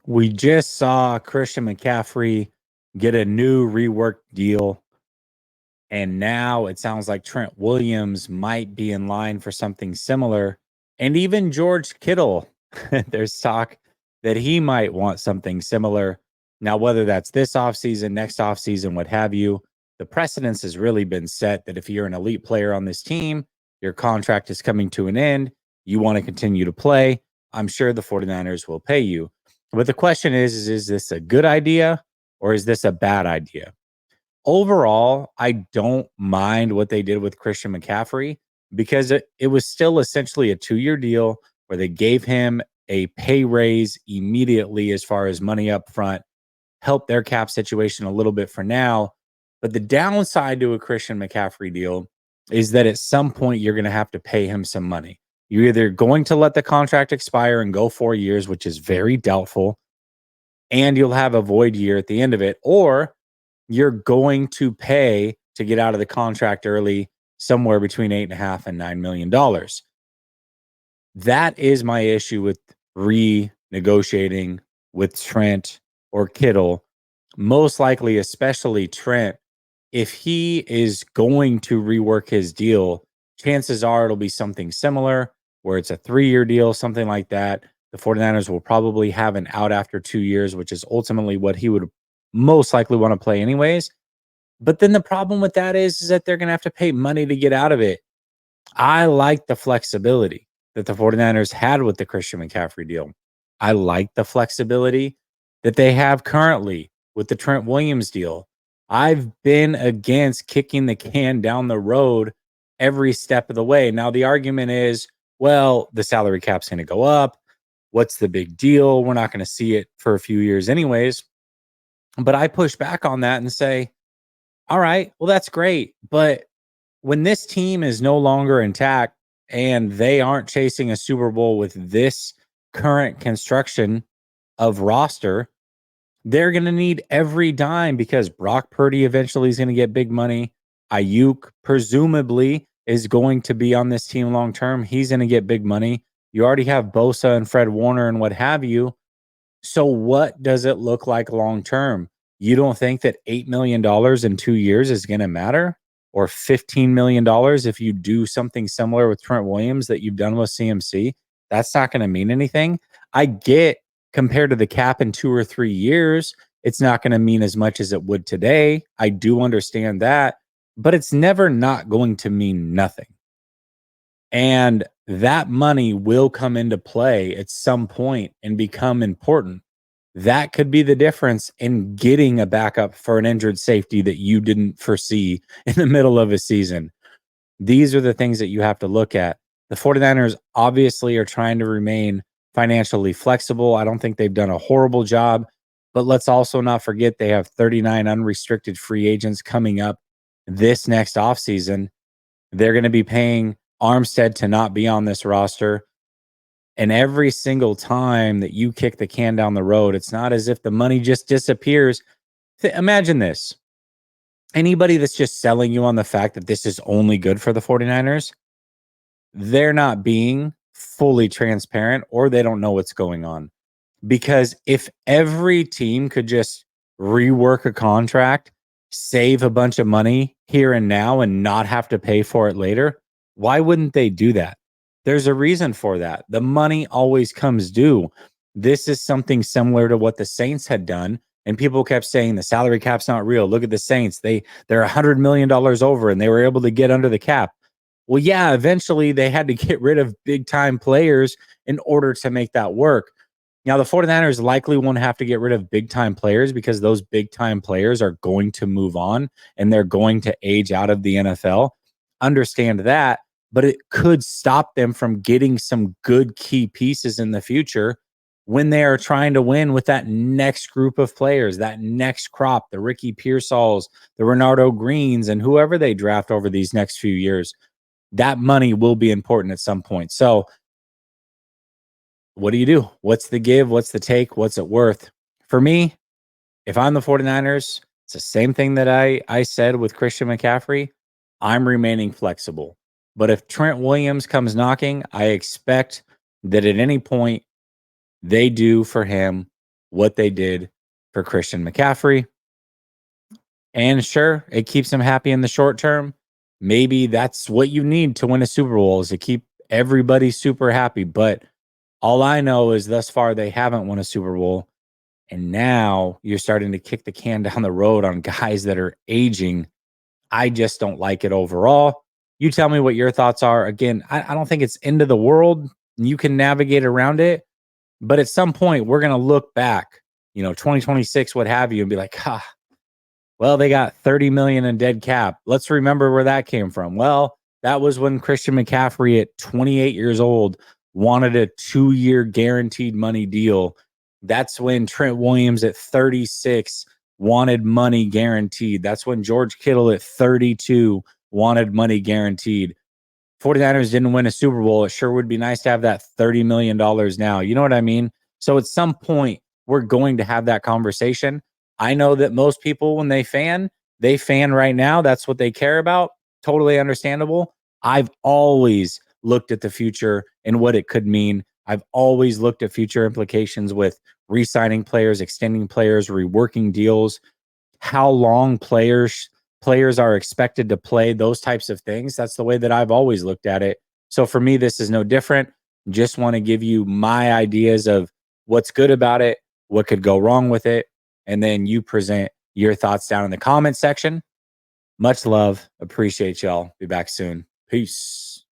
We just saw Christian McCaffrey get a new reworked deal. And now it sounds like Trent Williams might be in line for something similar. And even George Kittle, there's talk that he might want something similar. Now, whether that's this offseason, next offseason, what have you, the precedence has really been set that if you're an elite player on this team, your contract is coming to an end, you want to continue to play, I'm sure the 49ers will pay you. But the question is this a good idea or is this a bad idea? Overall, I don't mind what they did with Christian McCaffrey because it was still essentially a 2-year deal where they gave him a pay raise immediately as far as money up front, helped their cap situation a little bit for now. But the downside to a Christian McCaffrey deal is that at some point you're going to have to pay him some money. You're either going to let the contract expire and go 4 years, which is very doubtful, and you'll have a void year at the end of it, or you're going to pay to get out of the contract early somewhere between $8.5 and $9 million. That is my issue with renegotiating with Trent or Kittle. Most likely, especially Trent, if he is going to rework his deal, chances are it'll be something similar where it's a 3-year deal, something like that. The 49ers will probably have an out after 2 years, which is ultimately what he would most likely want to play anyways. But then the problem with that is that they're going to have to pay money to get out of it. I like the flexibility that the 49ers had with the Christian McCaffrey deal. I like the flexibility that they have currently with the Trent Williams deal. I've been against kicking the can down the road every step of the way. Now, the argument is, well, the salary cap's going to go up. What's the big deal? We're not going to see it for a few years anyways. But I push back on that and say, all right, well, that's great. But when this team is no longer intact and they aren't chasing a Super Bowl with this current construction of roster, they're going to need every dime because Brock Purdy eventually is going to get big money. Ayuk presumably is going to be on this team long term. He's going to get big money. You already have Bosa and Fred Warner and what have you. So what does it look like long term? You don't think that $8 million in 2 years is going to matter? Or $15 million if you do something similar with Trent Williams that you've done with CMC? That's not going to mean anything. I get compared to the cap in 2 or 3 years, it's not going to mean as much as it would today. I do understand that, but it's never not going to mean nothing. And that money will come into play at some point and become important. That could be the difference in getting a backup for an injured safety that you didn't foresee in the middle of a season. These are the things that you have to look at. The 49ers obviously are trying to remain financially flexible. I don't think they've done a horrible job, but let's also not forget they have 39 unrestricted free agents coming up this next offseason. They're going to be paying Armstead to not be on this roster. And every single time that you kick the can down the road, it's not as if the money just disappears. Imagine this. Anybody that's just selling you on the fact that this is only good for the 49ers, they're not being fully transparent or they don't know what's going on. Because if every team could just rework a contract, save a bunch of money here and now and not have to pay for it later, why wouldn't they do that? There's a reason for that. The money always comes due. This is something similar to what the Saints had done. And people kept saying the salary cap's not real. Look at the Saints. They're $100 million over and they were able to get under the cap. Well, yeah, eventually they had to get rid of big time players in order to make that work. Now, the 49ers likely won't have to get rid of big time players because those big time players are going to move on and they're going to age out of the NFL. Understand that, but it could stop them from getting some good key pieces in the future when they are trying to win with that next group of players, that next crop, the Ricky Pearsalls, the Renardo Greens, and whoever they draft over these next few years. That money will be important at some point. So what do you do? What's the give? What's the take? What's it worth? For me, if I'm the 49ers, it's the same thing that I said with Christian McCaffrey. I'm remaining flexible. But if Trent Williams comes knocking, I expect that at any point they do for him what they did for Christian McCaffrey. And sure, it keeps him happy in the short term. Maybe that's what you need to win a Super Bowl, is to keep everybody super happy. But all I know is thus far they haven't won a Super Bowl. And now you're starting to kick the can down the road on guys that are aging. I just don't like it overall. You tell me what your thoughts are. Again, I don't think it's end of the world. You can navigate around it. But at some point, we're going to look back, 2026, what have you, and be like, well, they got 30 million in dead cap. Let's remember where that came from. Well, that was when Christian McCaffrey at 28 years old wanted a 2-year guaranteed money deal. That's when Trent Williams at 36 wanted money guaranteed. That's when George Kittle at 32 wanted money guaranteed. 49ers didn't win a Super Bowl. It sure would be nice to have that $30 million now. You know what I mean? So at some point, we're going to have that conversation. I know that most people, when they fan right now. That's what they care about. Totally understandable. I've always looked at the future and what it could mean. I've always looked at future implications with re-signing players, extending players, reworking deals, how long players are expected to play, those types of things. That's the way that I've always looked at it. So for me, this is no different. Just want to give you my ideas of what's good about it, what could go wrong with it, and then you present your thoughts down in the comment section. Much love. Appreciate y'all. Be back soon. Peace.